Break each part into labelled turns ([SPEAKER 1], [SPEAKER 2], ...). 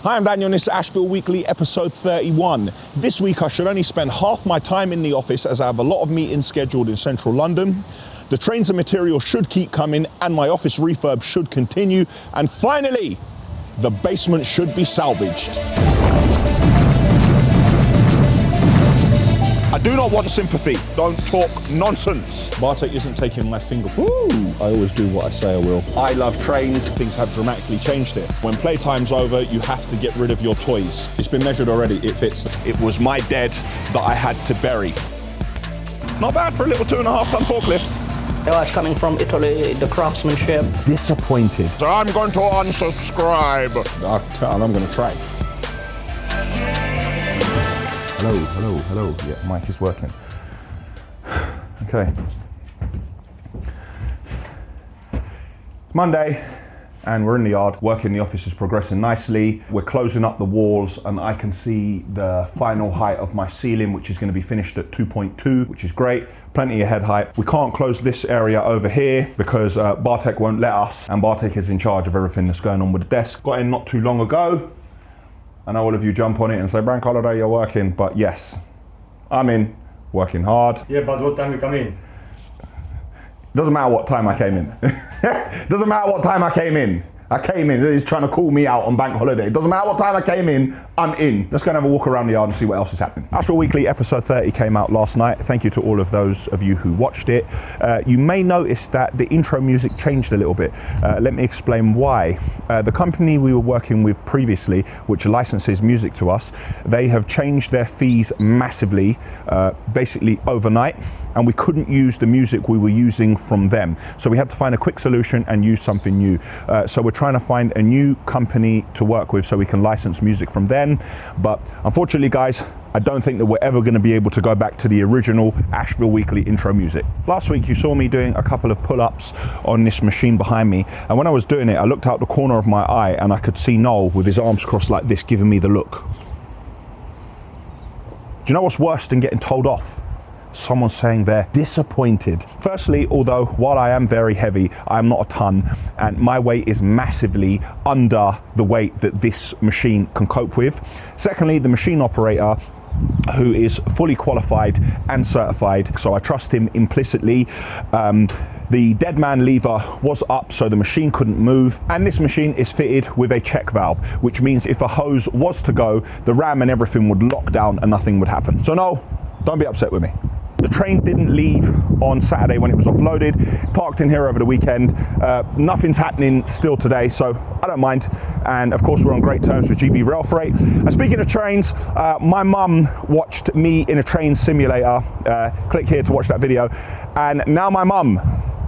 [SPEAKER 1] Hi, I'm Daniel and this is Ashville Weekly, episode 31. This week I should only spend half my time in the office as I have a lot of meetings scheduled in central London. The trains and material should keep coming and my office refurb should continue. And finally, the basement should be salvaged. I do not want sympathy. Don't talk nonsense. Bartek isn't taking my finger. Woo! I always do what I say I will. I love trains. Things have dramatically changed here. When playtime's over, you have to get rid of your toys. It's been measured already. It fits. It was my dead that I had to bury. Not bad for a little 2.5-ton forklift.
[SPEAKER 2] It was coming from Italy, the craftsmanship.
[SPEAKER 1] Disappointed. So I'm going to unsubscribe. I'm going to try. Hello. Yeah, mic is working. Okay. It's Monday and we're in the yard. Work in the office is progressing nicely. We're closing up the walls and I can see the final height of my ceiling, which is going to be finished at 2.2, which is great. Plenty of head height. We can't close this area over here because Bartek won't let us, and Bartek is in charge of everything that's going on with the desk. Got in not too long ago. I know all of you jump on it and say, bank holiday, you're working, but yes, I'm in, working hard.
[SPEAKER 3] Yeah, but what time you come in?
[SPEAKER 1] Doesn't matter what time I came in. Doesn't matter what time I came in. I came in, he's trying to call me out on bank holiday. It doesn't matter what time I came in, I'm in. Let's go and have a walk around the yard and see what else is happening. Ashville Weekly episode 30 came out last night. Thank you to all of those of you who watched it. You may notice that the intro music changed a little bit. Let me explain why. The company we were working with previously, which licenses music to us, they have changed their fees massively, basically overnight, and we couldn't use the music we were using from them. So we had to find a quick solution and use something new. So we're trying to find a new company to work with so we can license music from them. But unfortunately, guys, I don't think that we're ever going to be able to go back to the original Ashville Weekly intro music. Last week, you saw me doing a couple of pull-ups on this machine behind me. And when I was doing it, I looked out the corner of my eye and I could see Noel with his arms crossed like this, giving me the look. Do you know what's worse than getting told off? Someone saying they're disappointed. Firstly, although while I am very heavy, I am not a ton, and my weight is massively under the weight that this machine can cope with. Secondly, the machine operator, who is fully qualified and certified, so I trust him implicitly. The dead man lever was up so the machine couldn't move, and this machine is fitted with a check valve, which means if a hose was to go, the ram and everything would lock down and nothing would happen. So no, don't be upset with me. The train didn't leave on Saturday when it was offloaded. Parked in here over the weekend. Nothing's happening still today, so I don't mind. And of course, we're on great terms with GB Rail Freight. And speaking of trains, my mum watched me in a train simulator. Click here to watch that video. And now my mum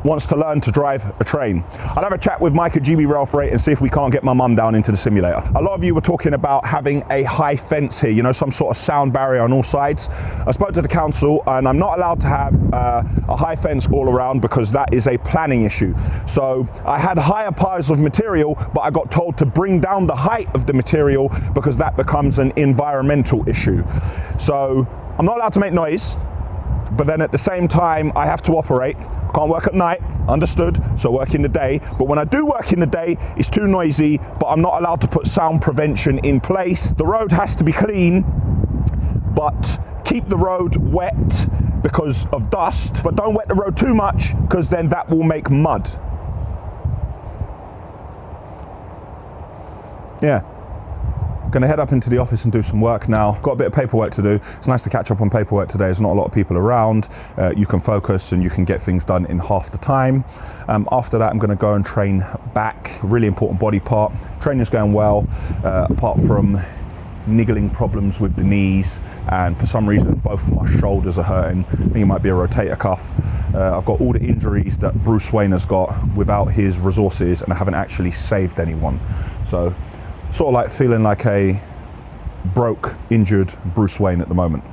[SPEAKER 1] wants to learn to drive a train. I'll have a chat with Mike at GB Rail Freight and see if we can't get my mum down into the simulator. A lot of you were talking about having a high fence here, you know, some sort of sound barrier on all sides. I spoke to the council and I'm not allowed to have a high fence all around because that is a planning issue. So I had higher piles of material, but I got told to bring down the height of the material because that becomes an environmental issue. So I'm not allowed to make noise, but then at the same time, I have to operate. Can't work at night, understood, so work in the day. But when I do work in the day, it's too noisy, but I'm not allowed to put sound prevention in place. The road has to be clean, but keep the road wet because of dust, but don't wet the road too much because then that will make mud. Yeah. Going to head up into the office and do some work now. Got a bit of paperwork to do. It's nice to catch up on paperwork today. There's not a lot of people around. You can focus and you can get things done in half the time. After that, I'm going to go and train back. Really important body part. Training's going well, apart from niggling problems with the knees, and for some reason both of my shoulders are hurting. I think it might be a rotator cuff. I've got all the injuries that Bruce Wayne has got without his resources, and I haven't actually saved anyone. So sort of like feeling like a broke, injured Bruce Wayne at the moment.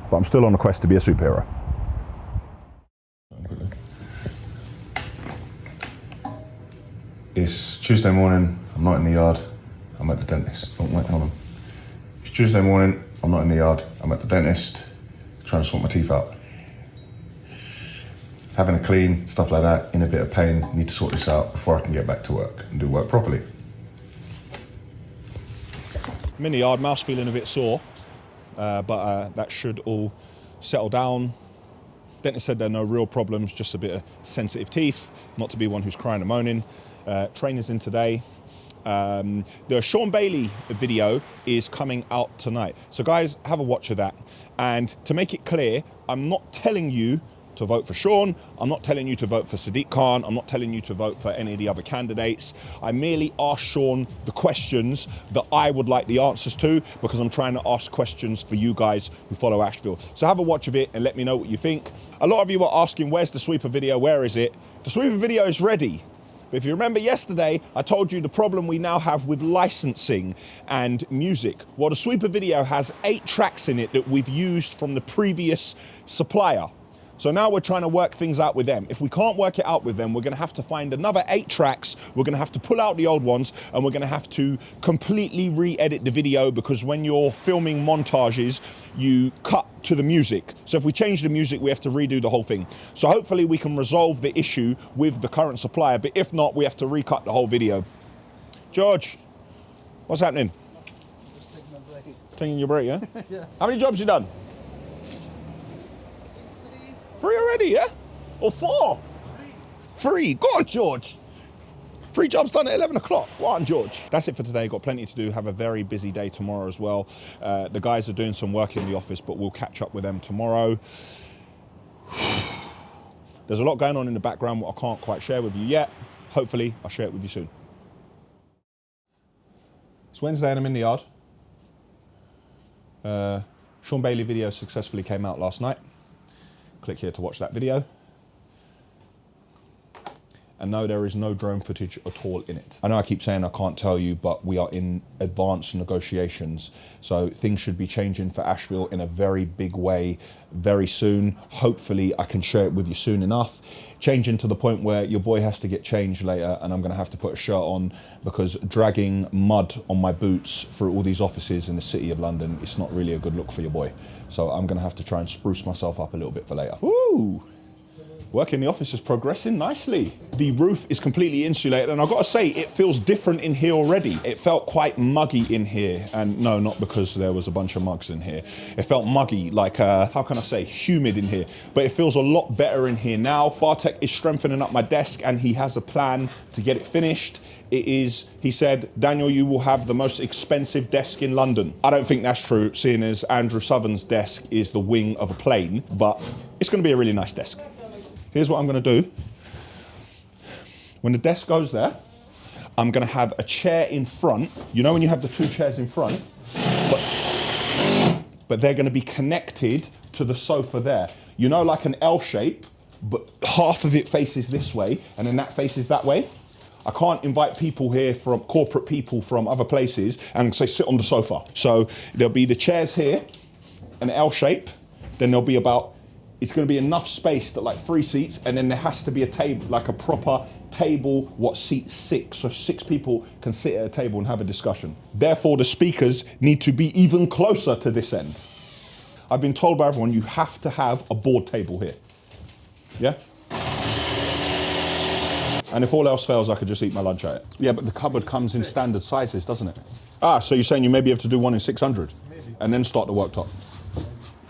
[SPEAKER 1] But I'm still on a quest to be a superhero. It's Tuesday morning, I'm not in the yard, I'm at the dentist. Oh wait, hold on. It's Tuesday morning, I'm not in the yard, I'm at the dentist, trying to sort my teeth out. Having a clean, stuff like that, in a bit of pain, need to sort this out before I can get back to work and do work properly. I'm in the yard, mouth's feeling a bit sore, but that should all settle down. Dentist said there are no real problems, just a bit of sensitive teeth, not to be one who's crying and moaning. Trainer's in today. The Shaun Bailey video is coming out tonight. So guys, have a watch of that. And to make it clear, I'm not telling you to vote for Shaun. I'm not telling you to vote for Sadiq Khan. I'm not telling you to vote for any of the other candidates. I merely asked Shaun the questions that I would like the answers to, because I'm trying to ask questions for you guys who follow Ashville. So have a watch of it and let me know what you think. A lot of you were asking, where's the sweeper video? Where is it? The sweeper video is ready. But if you remember yesterday, I told you the problem we now have with licensing and music. Well, the sweeper video has 8 tracks in it that we've used from the previous supplier. So now we're trying to work things out with them. If we can't work it out with them, we're gonna have to find another 8 tracks. We're gonna have to pull out the old ones, and we're gonna have to completely re-edit the video, because when you're filming montages, you cut to the music. So if we change the music, we have to redo the whole thing. So hopefully we can resolve the issue with the current supplier, but if not, we have to recut the whole video. George, what's happening?
[SPEAKER 3] Just taking my break.
[SPEAKER 1] Taking your break, yeah?
[SPEAKER 3] Yeah.
[SPEAKER 1] How many jobs you done? 3 already, yeah? Or 4? 3. Go on, George. 3 jobs done at 11 o'clock. Go on, George. That's it for today. Got plenty to do. Have a very busy day tomorrow as well. The guys are doing some work in the office, but we'll catch up with them tomorrow. There's a lot going on in the background what I can't quite share with you yet. Hopefully, I'll share it with you soon. It's Wednesday and I'm in the yard. Shaun Bailey video successfully came out last night. Click here to watch that video. And no, there is no drone footage at all in it. I know I keep saying I can't tell you, but we are in advanced negotiations. So things should be changing for Ashville in a very big way very soon. Hopefully I can share it with you soon enough. Changing to the point where your boy has to get changed later, and I'm gonna have to put a shirt on, because dragging mud on my boots through all these offices in the city of London, it's not really a good look for your boy. So I'm gonna have to try and spruce myself up a little bit for later. Woo! Work in the office is progressing nicely. The roof is completely insulated, and I've got to say, it feels different in here already. It felt quite muggy in here, and no, not because there was a bunch of mugs in here. It felt muggy, like, how can I say, humid in here. But it feels a lot better in here now. Bartek is strengthening up my desk, and he has a plan to get it finished. It is, he said, Daniel, you will have the most expensive desk in London. I don't think that's true, seeing as Andrew Southern's desk is the wing of a plane, but it's going to be a really nice desk. Here's what I'm going to do. When the desk goes there, I'm going to have a chair in front. You know when you have the 2 chairs in front? But they're going to be connected to the sofa there. You know, like an L shape, but half of it faces this way, and then that faces that way. I can't invite people here from corporate people from other places and say sit on the sofa. So there'll be the chairs here, an L shape. Then there'll be it's going to be enough space that like 3 seats, and then there has to be a table, like a proper table, what seats 6, so 6 people can sit at a table and have a discussion. Therefore, the speakers need to be even closer to this end. I've been told by everyone you have to have a board table here. Yeah? And if all else fails, I could just eat my lunch at it. Yeah, but the cupboard comes in standard sizes, doesn't it? Ah, so you're saying you may be able to do one in 600? Maybe. And then start the worktop?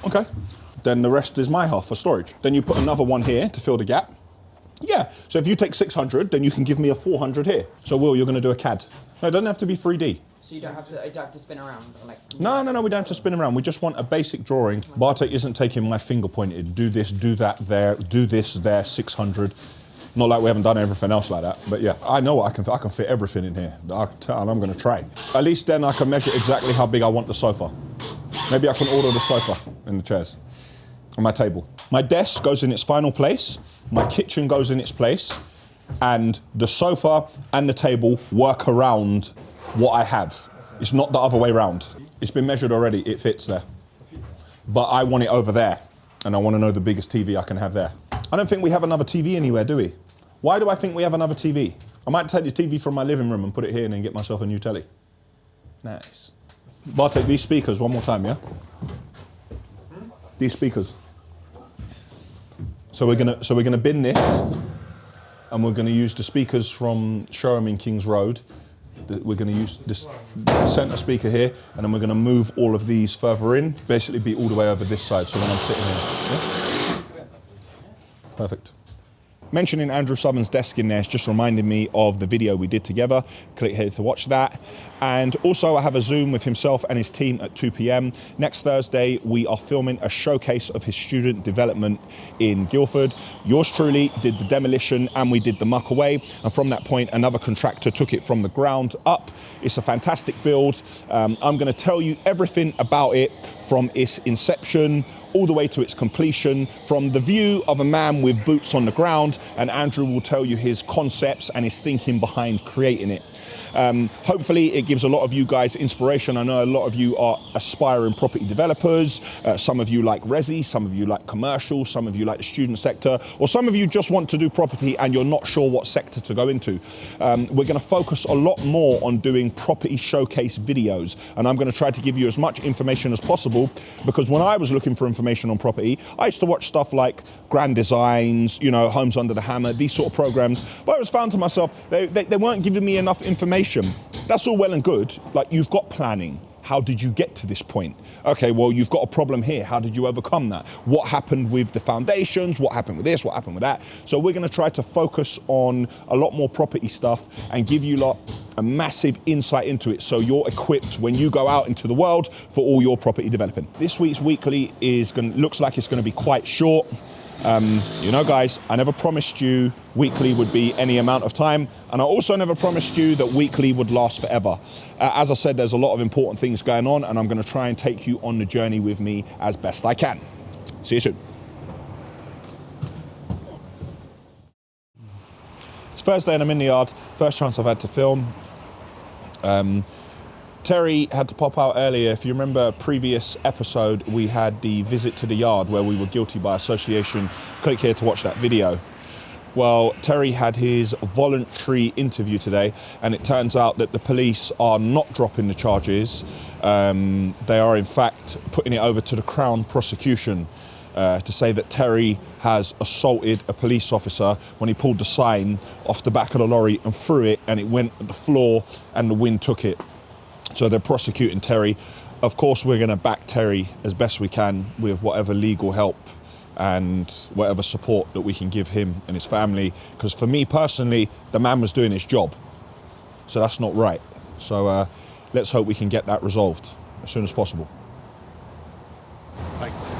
[SPEAKER 1] Okay. Then the rest is my half for storage. Then you put another one here to fill the gap. Yeah, so if you take 600, then you can give me a 400 here. So Will, you're gonna do a CAD. No, it doesn't have to be 3D.
[SPEAKER 4] So you don't have to spin around? Or like...
[SPEAKER 1] No, we don't have to spin around. We just want a basic drawing. Bartek isn't taking my finger pointed. Do this, do that there, do this there, 600. Not like we haven't done everything else like that, but yeah, I know I can fit everything in here. And I'm gonna try. At least then I can measure exactly how big I want the sofa. Maybe I can order the sofa and the chairs. And my table. My desk goes in its final place, my kitchen goes in its place, and the sofa and the table work around what I have. It's not the other way around. It's been measured already, it fits there. But I want it over there, and I want to know the biggest TV I can have there. I don't think we have another TV anywhere, do we? Why do I think we have another TV? I might take the TV from my living room and put it here and then get myself a new telly. Nice. Bartek, these speakers, one more time, yeah? These speakers. So we're gonna bin this, and we're gonna use the speakers from Showroom in Kings Road We're going to use this center speaker here, and then we're going to move all of these further in, basically be all the way over this side, so when I'm sitting here. Yeah? Perfect. Mentioning Andrew Southern's desk in there is just reminding me of the video we did together. Click here to watch that. And also I have a Zoom with himself and his team at 2 p.m. Next Thursday, we are filming a showcase of his student development in Guildford. Yours truly did the demolition and we did the muck away. And from that point, another contractor took it from the ground up. It's a fantastic build. I'm going to tell you everything about it from its inception all the way to its completion from the view of a man with boots on the ground, and Andrew will tell you his concepts and his thinking behind creating it. Hopefully it gives a lot of you guys inspiration. I know a lot of you are aspiring property developers. Some of you like resi, some of you like commercial, some of you like the student sector, or some of you just want to do property and you're not sure what sector to go into. We're going to focus a lot more on doing property showcase videos, and I'm going to try to give you as much information as possible, because when I was looking for information on property, I used to watch stuff like Grand Designs, you know, Homes Under the Hammer, these sort of programs, but I was found to myself, they weren't giving me enough information. That's all well and good. Like, you've got planning. How did you get to this point? Okay, well, you've got a problem here. How did you overcome that? What happened with the foundations? What happened with this? What happened with that? So we're going to try to focus on a lot more property stuff and give you lot a massive insight into it, so you're equipped when you go out into the world for all your property developing. This week's weekly looks like it's going to be quite short. You know, guys, I never promised you weekly would be any amount of time, and I also never promised you that weekly would last forever. As I said, there's a lot of important things going on, and I'm going to try and take you on the journey with me as best I can. See you soon. It's Thursday and I'm in the yard. First chance I've had to film. Terry had to pop out earlier. If you remember a previous episode, we had the visit to the yard where we were guilty by association. Click here to watch that video. Well, Terry had his voluntary interview today, and it turns out that the police are not dropping the charges. They are in fact putting it over to the Crown Prosecution to say that Terry has assaulted a police officer when he pulled the sign off the back of the lorry and threw it, and it went at the floor and the wind took it. So they're prosecuting Terry. Of course, we're going to back Terry as best we can with whatever legal help and whatever support that we can give him and his family. Because for me personally, the man was doing his job. So that's not right. So let's hope we can get that resolved as soon as possible.
[SPEAKER 3] Thanks.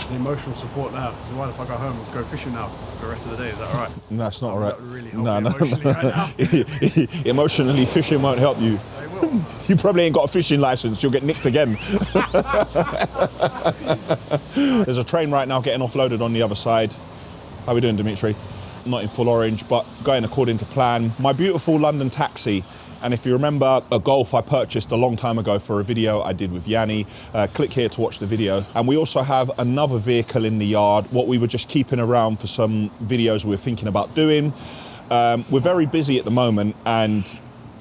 [SPEAKER 3] The emotional support now. So why if I go home and go fishing now for the rest of the day? Is that all right?
[SPEAKER 1] No, it's not all right.
[SPEAKER 3] That would really help me emotionally right now.
[SPEAKER 1] Emotionally, fishing won't help you.
[SPEAKER 3] It will.
[SPEAKER 1] You probably ain't got a fishing license. You'll get nicked again. There's a train right now getting offloaded on the other side. How are we doing, Dimitri? Not in full orange, but going according to plan. My beautiful London taxi. And if you remember a Golf I purchased a long time ago for a video I did with Yanni, click here to watch the video. And we also have another vehicle in the yard, what we were just keeping around for some videos we were thinking about doing. We're very busy at the moment, and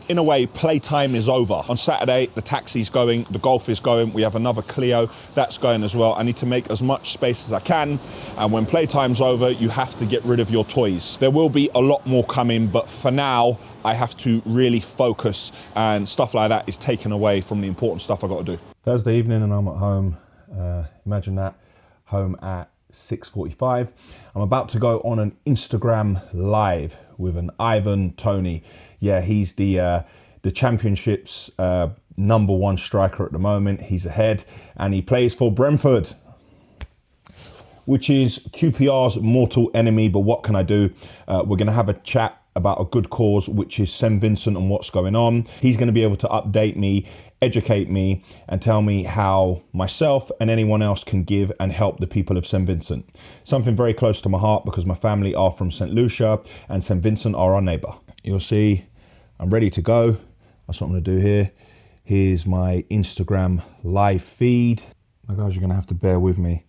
[SPEAKER 1] in a way, Playtime is over. On Saturday, the taxi's going, the Golf is going, we have another Clio, that's going as well. I need to make as much space as I can, and when Playtime's over, you have to get rid of your toys. There will be a lot more coming, but for now, I have to really focus, and stuff like that is taken away from the important stuff I got to do. Thursday evening and I'm at home, imagine that, home at 6:45. I'm about to go on an Instagram live with an Ivan Toney. Yeah, he's the championship's #1 striker at the moment. He's ahead, and he plays for Brentford, which is QPR's mortal enemy. But what can I do? We're going to have a chat about a good cause, which is St Vincent and what's going on. He's going to be able to update me, educate me, and tell me how myself and anyone else can give and help the people of St Vincent. Something very close to my heart because my family are from St Lucia and St Vincent are our neighbour. You'll see I'm ready to go. That's what I'm going to do here. Here's my Instagram live feed. My guys, you're going to have to bear with me.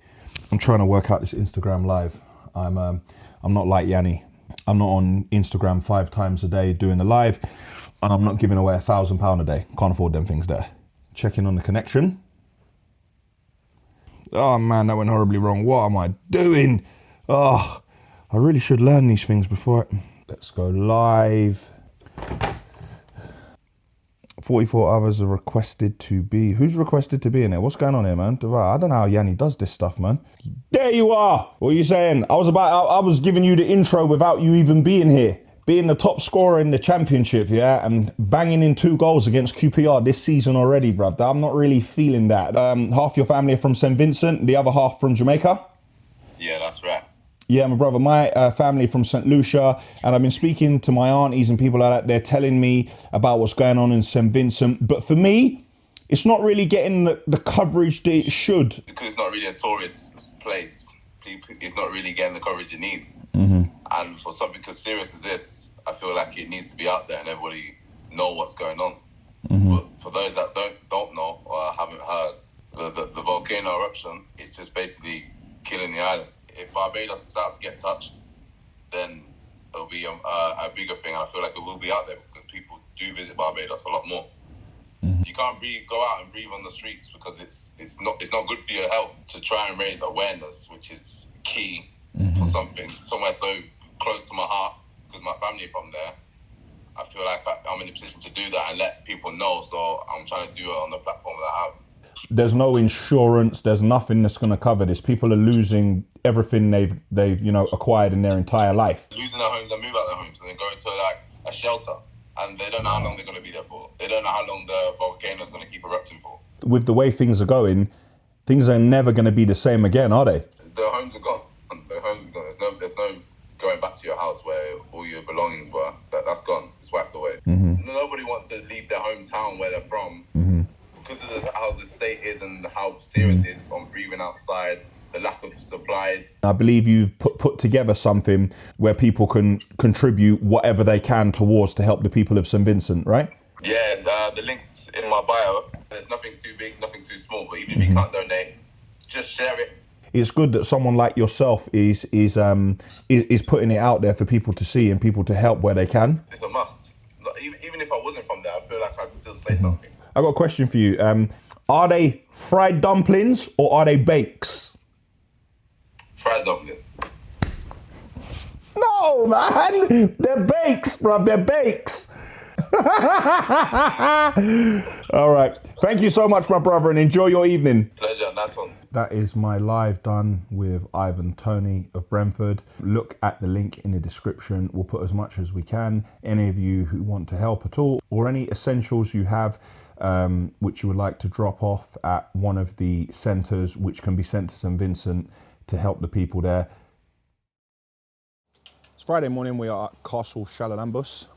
[SPEAKER 1] I'm trying to work out this Instagram live. I'm not like Yanni. I'm not on Instagram 5 times a day doing a live, and I'm not giving away £1,000 a day. Can't afford them things there. Checking on the connection. Oh man, that went horribly wrong. What am I doing? Oh, I really should learn these things before. Let's go live. 44 others are requested to be. Who's requested to be in there? What's going on here, man? I don't know how Yanni does this stuff, man. There you are. What are you saying? I was giving you the intro without you even being here. Being the top scorer in the championship, yeah, and banging in 2 goals against QPR this season already, bruv. I'm not really feeling that. Half your family are from St Vincent, the other half from Jamaica.
[SPEAKER 5] Yeah, that's right.
[SPEAKER 1] Yeah, my brother, my family from St Lucia, and I've been speaking to my aunties and people like that. They're telling me about what's going on in St Vincent. But for me, it's not really getting the coverage that it should.
[SPEAKER 5] Because it's not really a tourist place. It's not really getting the coverage it needs.
[SPEAKER 1] Mm-hmm.
[SPEAKER 5] And for something as serious as this, I feel like it needs to be out there and everybody know what's going on.
[SPEAKER 1] Mm-hmm.
[SPEAKER 5] But for those that don't know or haven't heard, the volcano eruption is just basically killing the island. If Barbados starts to get touched, then it'll be a bigger thing. And I feel like it will be out there because people do visit Barbados a lot more.
[SPEAKER 1] Mm-hmm.
[SPEAKER 5] You can't go out and breathe on the streets because it's not good for your health to try and raise awareness, which is key for something somewhere so close to my heart because my family are from there. I feel like I'm in a position to do that and let people know. So I'm trying to do it on the platform that I have.
[SPEAKER 1] There's no insurance. There's nothing that's going to cover this. People are losing everything they've acquired in their entire life.
[SPEAKER 5] Losing their homes and move out their homes and then go into like a shelter. And they don't know how long they're going to be there for. They don't know how long the volcano is going to keep erupting for.
[SPEAKER 1] With the way things are going, things are never going to be the same again, are they?
[SPEAKER 5] The homes are gone. The homes are gone. There's no going back to your house where all your belongings were. That's gone. It's wiped away. Mm-hmm. Nobody wants to leave their hometown where they're from because of how the state is and how serious it is on breathing outside. The lack of supplies.
[SPEAKER 1] I believe you've put together something where people can contribute whatever they can towards to help the people of St Vincent, right?
[SPEAKER 5] Yeah, the link's in my bio. There's nothing too big, nothing too small, but even if you can't donate, just share it.
[SPEAKER 1] It's good that someone like yourself is putting it out there for people to see and people to help where they can.
[SPEAKER 5] It's a must. Even if I wasn't from there, I feel like I'd still say something.
[SPEAKER 1] I've got a question for you. Are they fried dumplings or are they bakes?
[SPEAKER 5] Fried dumpling.
[SPEAKER 1] No, man. They're bakes, bruv. They're bakes. All right. Thank you so much, my brother, and enjoy your evening.
[SPEAKER 5] Pleasure. Nice one.
[SPEAKER 1] That is my live done with Ivan Toney of Brentford. Look at the link in the description. We'll put as much as we can. Any of you who want to help at all or any essentials you have which you would like to drop off at one of the centres which can be sent to St Vincent to help the people there. It's Friday morning, we are at Castle Charalambous.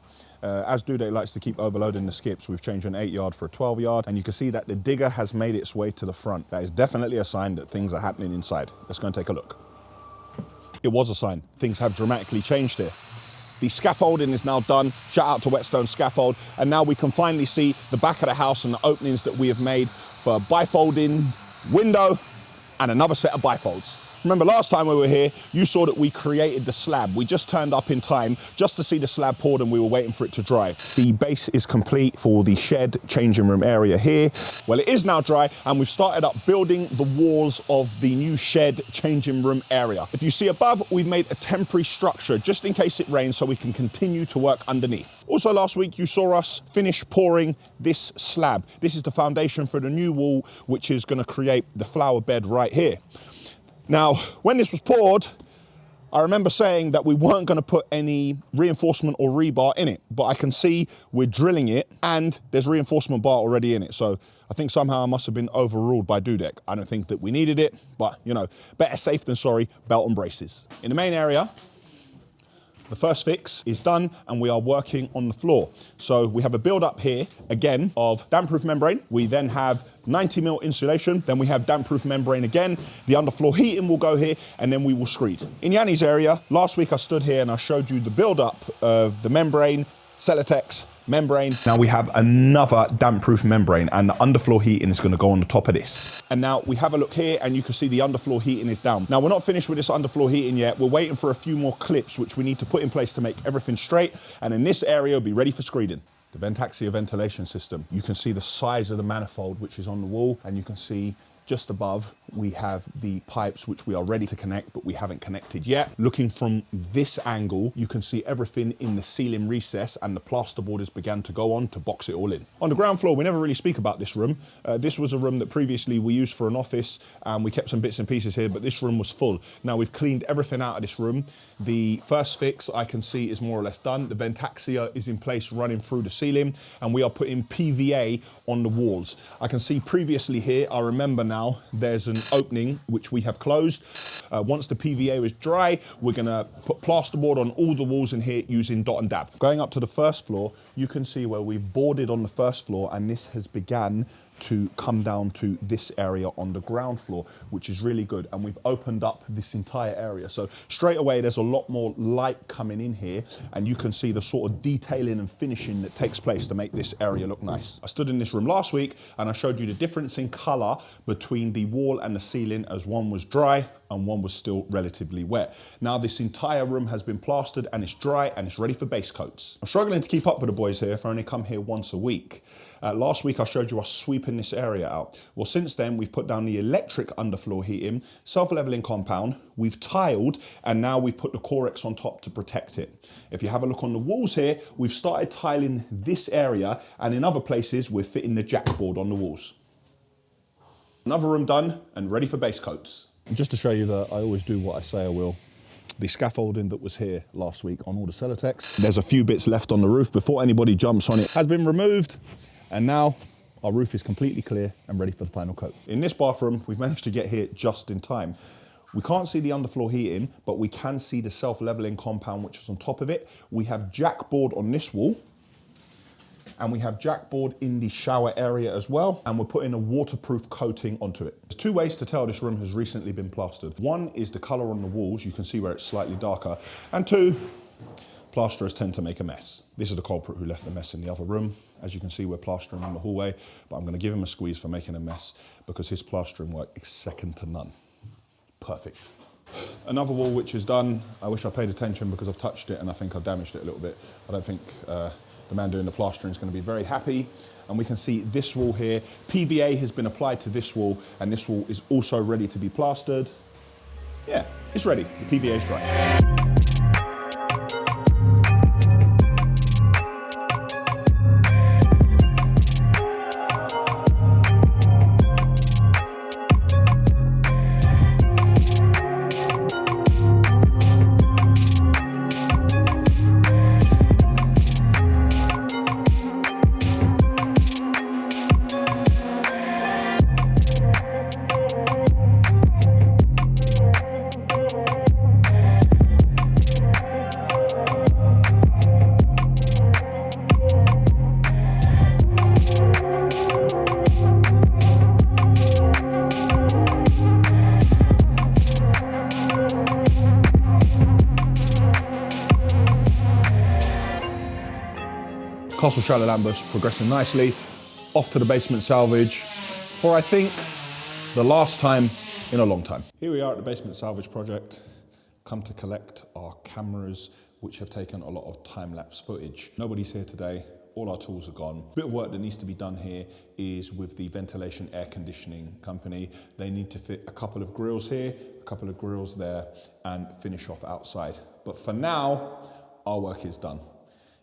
[SPEAKER 1] As Dudet likes to keep overloading the skips, we've changed an 8-yard for a 12-yard, and you can see that the digger has made its way to the front. That is definitely a sign that things are happening inside. Let's go and take a look. It was a sign. Things have dramatically changed here. The scaffolding is now done. Shout out to Whetstone Scaffold. And now we can finally see the back of the house and the openings that we have made for a bifolding window and another set of bifolds. Remember last time we were here, you saw that we created the slab. We just turned up in time just to see the slab poured and we were waiting for it to dry. The base is complete for the shed changing room area here. Well, it is now dry and we've started up building the walls of the new shed changing room area. If you see above, we've made a temporary structure just in case it rains so we can continue to work underneath. Also last week, you saw us finish pouring this slab. This is the foundation for the new wall, which is going to create the flower bed right here. Now, when this was poured, I remember saying that we weren't going to put any reinforcement or rebar in it, but I can see we're drilling it and there's reinforcement bar already in it. So I think somehow I must have been overruled by Dudek. I don't think that we needed it, but you know, better safe than sorry, belt and braces. In the main area, the first fix is done and we are working on the floor. So we have a build up here, again, of damp-proof membrane. We then have 90mm insulation, then we have damp-proof membrane again. The underfloor heating will go here and then we will screed. In Yanni's area, last week I stood here and I showed you the build up of the membrane, Celotex, membrane. Now we have another damp-proof membrane and the underfloor heating is going to go on the top of this. And now we have a look here and you can see the underfloor heating is down. Now we're not finished with this underfloor heating yet. We're waiting for a few more clips which we need to put in place to make everything straight. And in this area, we'll be ready for screeding. The Vent-Axia ventilation system. You can see the size of the manifold which is on the wall and you can see just above we have the pipes which we are ready to connect, but we haven't connected yet. Looking from this angle, you can see everything in the ceiling recess, and the plasterboard has begun to go on to box it all in. On the ground floor, we never really speak about this room. This was a room that previously we used for an office, and we kept some bits and pieces here, but this room was full. Now we've cleaned everything out of this room. The first fix I can see is more or less done. The Vent-Axia is in place running through the ceiling, and we are putting PVA on the walls. I can see previously here, I remember now, there's an opening which we have closed. Once the PVA is dry, we're gonna put plasterboard on all the walls in here using dot and dab. Going up to the first floor, you can see where we've boarded on the first floor, and this has began to come down to this area on the ground floor, which is really good. And we've opened up this entire area. So straight away, there's a lot more light coming in here, and you can see the sort of detailing and finishing that takes place to make this area look nice. I stood in this room last week and I showed you the difference in color between the wall and the ceiling, as one was dry and one was still relatively wet. Now this entire room has been plastered and it's dry and it's ready for base coats. I'm struggling to keep up with the boys here if I only come here once a week. Last week I showed you us sweeping this area out. Well, since then we've put down the electric underfloor heating, self-leveling compound, we've tiled, and now we've put the Corex on top to protect it. If you have a look on the walls here, we've started tiling this area, and in other places we're fitting the jackboard on the walls. Another room done and ready for base coats. And just to show you that I always do what I say I will, the scaffolding that was here last week on all the Celotex, there's a few bits left on the roof before anybody jumps on it, has been removed, and now our roof is completely clear and ready for the final coat. In this bathroom, we've managed to get here just in time. We can't see the underfloor heating, but we can see the self-leveling compound which is on top of it. We have jackboard on this wall, and we have jackboard in the shower area as well, and we're putting a waterproof coating onto it. There's two ways to tell this room has recently been plastered. One is the color on the walls, you can see where it's slightly darker, and two, plasterers tend to make a mess. This is the culprit who left the mess in the other room. As you can see, we're plastering in the hallway, but I'm gonna give him a squeeze for making a mess because his plastering work is second to none. Perfect. Another wall which is done, I wish I paid attention because I've touched it and I think I've damaged it a little bit. I don't think the man doing the plastering is going to be very happy. And we can see this wall here. PVA has been applied to this wall, and this wall is also ready to be plastered. Yeah, it's ready. The PVA is dry. Castle Charalambous progressing nicely, off to the basement salvage for I think the last time in a long time. Here we are at the basement salvage project, come to collect our cameras which have taken a lot of time-lapse footage. Nobody's here today, all our tools are gone. A bit of work that needs to be done here is with the ventilation air conditioning company. They need to fit a couple of grills here, a couple of grills there, and finish off outside. But for now, our work is done.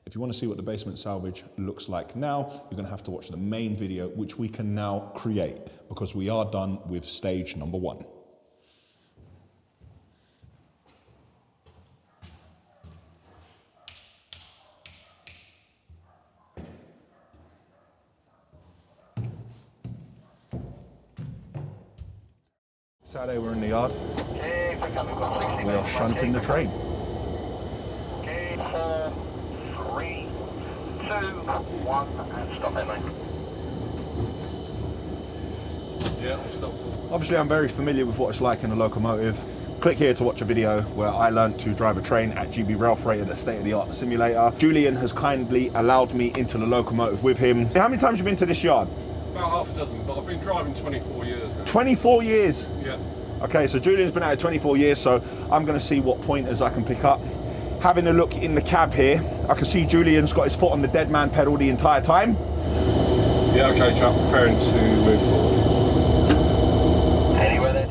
[SPEAKER 1] If you want to see what the basement salvage looks like now, you're going to have to watch the main video, which we can now create, because we are done with stage number 1. Saturday we're in the yard. We are shunting the train.
[SPEAKER 5] 2, 1, and stop there, mate.
[SPEAKER 3] Yeah, I'll stop.
[SPEAKER 1] Obviously, I'm very familiar with what it's like in a locomotive. Click here to watch a video where I learned to drive a train at GB Rail Freight at a state-of-the-art simulator. Julian has kindly allowed me into the locomotive with him. How many times have you been to this yard?
[SPEAKER 3] About half a dozen, but I've been driving 24 years now.
[SPEAKER 1] 24 years?
[SPEAKER 3] Yeah.
[SPEAKER 1] Okay, so Julian's been out here 24 years, so I'm going to see what pointers I can pick up. Having a look in the cab here, I can see Julian's got his foot on the dead man pedal the entire time.
[SPEAKER 3] Yeah, okay, chap, preparing to move forward.
[SPEAKER 5] Anywhere there.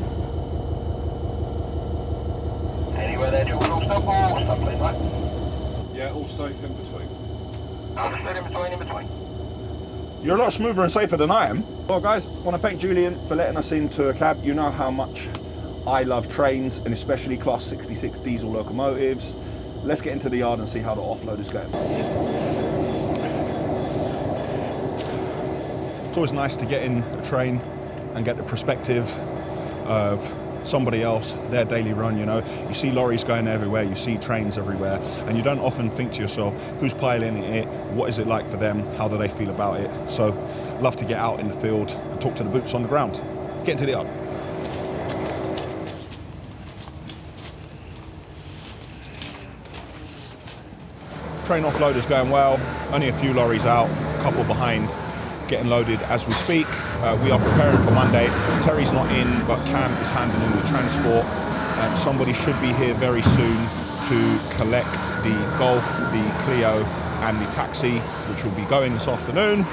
[SPEAKER 3] safe in between.
[SPEAKER 5] Understood, in between.
[SPEAKER 1] You're a lot smoother and safer than I am. Well guys, I want to thank Julian for letting us into a cab. You know how much I love trains, and especially Class 66 diesel locomotives. Let's get into the yard and see how the offload is going. It's always nice to get in a train and get the perspective of somebody else, their daily run, you know. You see lorries going everywhere, you see trains everywhere, and you don't often think to yourself, who's piloting it, what is it like for them, how do they feel about it? So, love to get out in the field and talk to the boots on the ground. Get into the yard. Train offload is going well, only a few lorries out, a couple behind, getting loaded as we speak. We are preparing for Monday. Terry's not in, but Cam is handling the transport. Somebody should be here very soon to collect the Golf, the Clio and the taxi, which will be going this afternoon.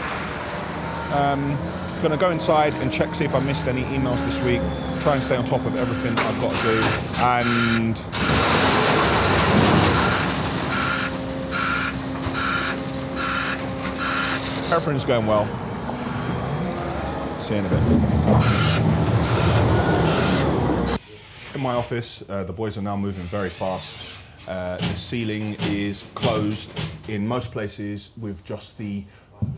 [SPEAKER 1] I'm gonna go inside and check, see if I missed any emails this week, try and stay on top of everything I've got to do, and everything's going well. See you in a bit. In my office, the boys are now moving very fast. The ceiling is closed in most places with just the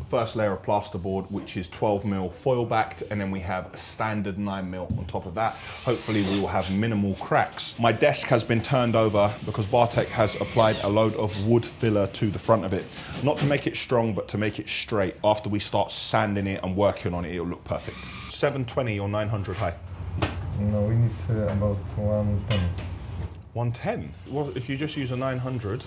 [SPEAKER 1] first layer of plasterboard, which is 12mm foil backed, and then we have a standard 9mm on top of that. Hopefully we will have minimal cracks. My desk has been turned over because Bartek has applied a load of wood filler to the front of it. Not to make it strong, but to make it straight. After we start sanding it and working on it, it'll look perfect. 720 or 900 high?
[SPEAKER 6] No, we need about 110.
[SPEAKER 1] 110? Well, if you just use a 900,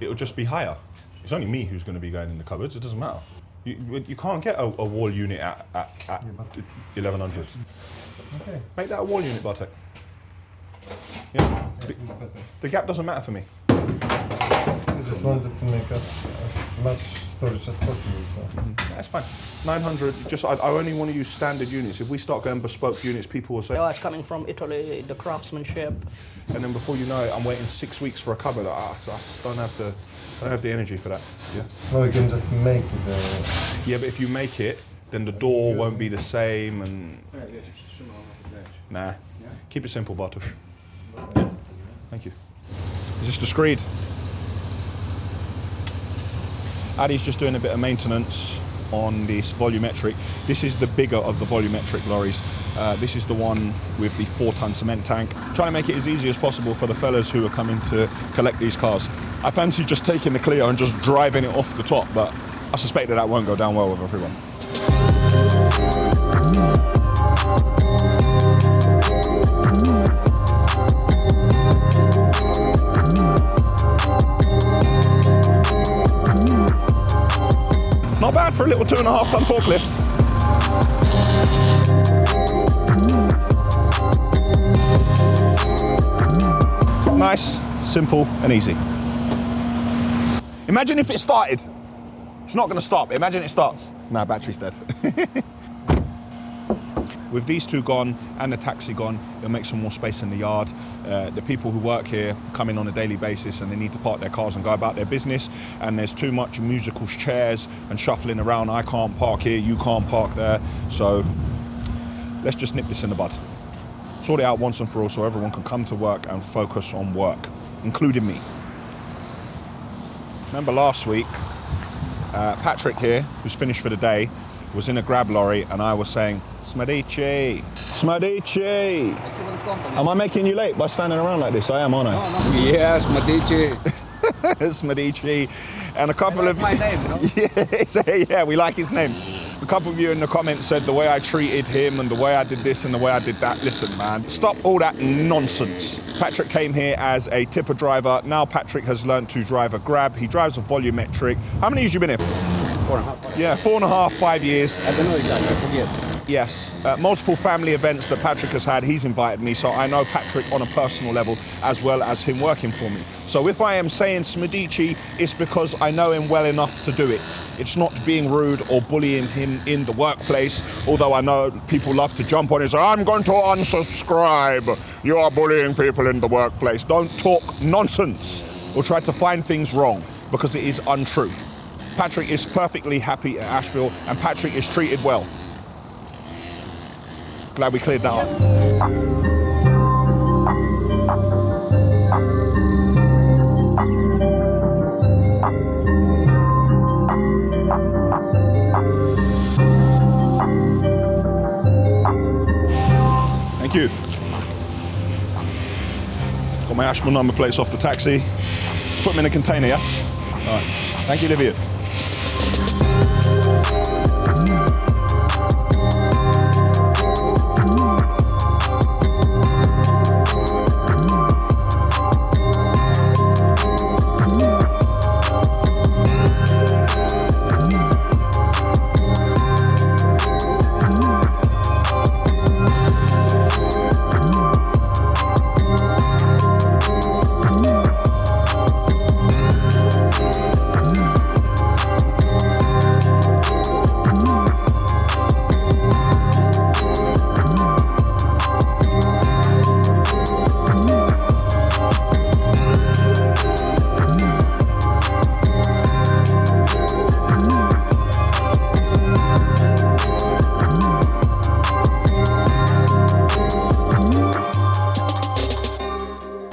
[SPEAKER 1] it'll just be higher. It's only me who's going to be going in the cupboards, it doesn't matter. You can't get a wall unit at 1100.
[SPEAKER 6] Okay.
[SPEAKER 1] Make that a wall unit, Bartek. Yeah? The gap doesn't matter for me.
[SPEAKER 6] I just wanted to make as much storage as possible. So.
[SPEAKER 1] That's fine. 900, I only want to use standard units. If we start going bespoke units, people will say...
[SPEAKER 2] Yeah, it's coming from Italy, the craftsmanship.
[SPEAKER 1] And then before you know it, I'm waiting 6 weeks for a cupboard. I don't have the energy for that. Yeah.
[SPEAKER 6] No, we can just make it.
[SPEAKER 1] Yeah, but if you make it, then the door won't be the same and... Nah. Keep it simple, Bartosz. Yeah. Thank you. Is this the screed? Addy's just doing a bit of maintenance on this volumetric. This is the bigger of the volumetric lorries. This is the one with the 4-ton cement tank. Trying to make it as easy as possible for the fellas who are coming to collect these cars. I fancy just taking the Clio and just driving it off the top, but I suspect that won't go down well with everyone. Not bad for a little 2.5-ton forklift. Nice, simple and easy. Imagine if it started. It's not going to stop. Imagine it starts. Nah, battery's dead. With these two gone and the taxi gone, it'll make some more space in the yard. The people who work here come in on a daily basis and they need to park their cars and go about their business, and there's too much musical chairs and shuffling around. I can't park here, you can't park there, so let's just nip this in the bud. Sort it out once and for all so everyone can come to work and focus on work, including me. Remember last week, Patrick here, who's finished for the day, was in a grab lorry and I was saying, Smadici, Smadici. Am I making you late by standing around like this? I am, aren't I?
[SPEAKER 7] No. Yes, Smadici.
[SPEAKER 1] Smadici. And a couple of...
[SPEAKER 7] my name, no?
[SPEAKER 1] Yeah, we like his name. A couple of you in the comments said the way I treated him and the way I did this and the way I did that. Listen, man, stop all that nonsense. Patrick came here as a tipper driver. Now Patrick has learned to drive a grab. He drives a volumetric. How many years have you been here?
[SPEAKER 7] 4.5.
[SPEAKER 1] Yeah, 4.5, 5 years.
[SPEAKER 7] I don't know exactly, I forget.
[SPEAKER 1] Yes, multiple family events that Patrick has had, he's invited me, so I know Patrick on a personal level as well as him working for me. So if I am saying Smadici, it's because I know him well enough to do it. It's not being rude or bullying him in the workplace, although I know people love to jump on it and say, I'm going to unsubscribe. You are bullying people in the workplace. Don't talk nonsense or try to find things wrong, because it is untrue. Patrick is perfectly happy at Ashville and Patrick is treated well. Glad we cleared that up. Thank you. Got my Ashville number plates off the taxi. Put them in a container, yeah? All right. Thank you, Olivia.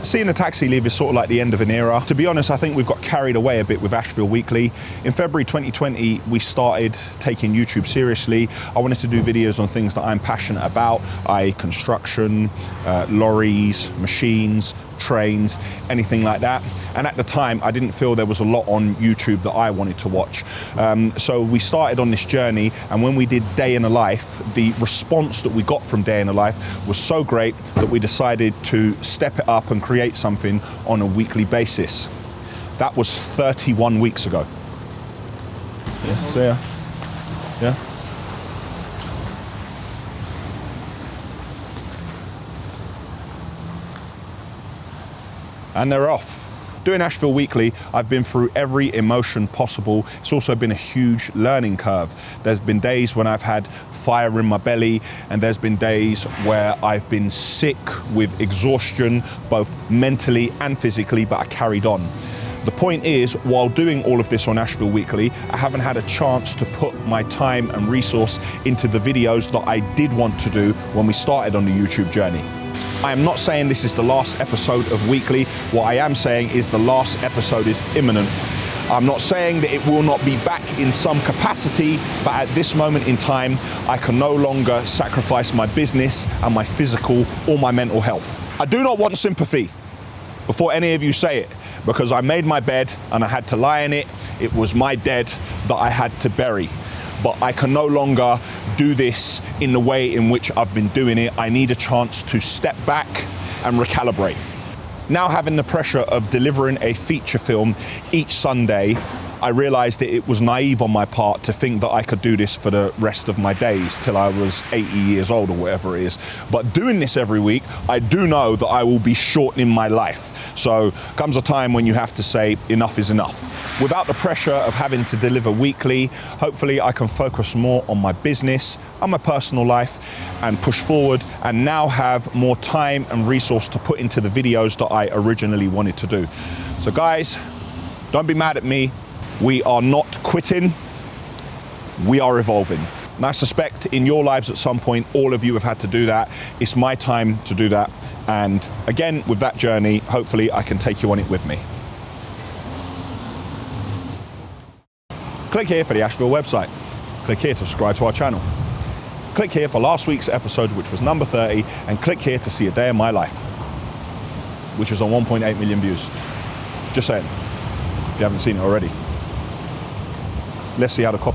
[SPEAKER 1] Seeing the taxi leave is sort of like the end of an era. To be honest, I think we've got carried away a bit with Ashville Weekly. In February 2020, we started taking YouTube seriously. I wanted to do videos on things that I'm passionate about, i.e. construction, lorries, machines, trains, anything like that. And at the time, I didn't feel there was a lot on YouTube that I wanted to watch. So we started on this journey, and when we did Day in a Life, the response that we got from Day in a Life was so great that we decided to step it up and create something on a weekly basis. That was 31 weeks ago. Yeah, so yeah. And they're off. Doing Ashville Weekly, I've been through every emotion possible. It's also been a huge learning curve. There's been days when I've had fire in my belly, and there's been days where I've been sick with exhaustion, both mentally and physically, but I carried on. The point is, while doing all of this on Ashville Weekly, I haven't had a chance to put my time and resource into the videos that I did want to do when we started on the YouTube journey. I am not saying this is the last episode of Weekly. What I am saying is the last episode is imminent. I'm not saying that it will not be back in some capacity, but at this moment in time, I can no longer sacrifice my business and my physical or my mental health. I do not want sympathy before any of you say it, because I made my bed and I had to lie in it. It was my dead that I had to bury. But I can no longer do this in the way in which I've been doing it. I need a chance to step back and recalibrate. Now having the pressure of delivering a feature film each Sunday, I realized that it was naive on my part to think that I could do this for the rest of my days till I was 80 years old or whatever it is. But doing this every week, I do know that I will be shortening my life. So comes a time when you have to say enough is enough. Without the pressure of having to deliver weekly, hopefully I can focus more on my business and my personal life and push forward, and now have more time and resource to put into the videos that I originally wanted to do. So guys, don't be mad at me. We are not quitting, we are evolving. And I suspect in your lives at some point, all of you have had to do that. It's my time to do that. And again, with that journey, hopefully I can take you on it with me. Click here for the Ashville website. Click here to subscribe to our channel. Click here for last week's episode, which was number 30, and click here to see a day in my life, which is on 1.8 million views. Just saying, if you haven't seen it already. Let's see how the copy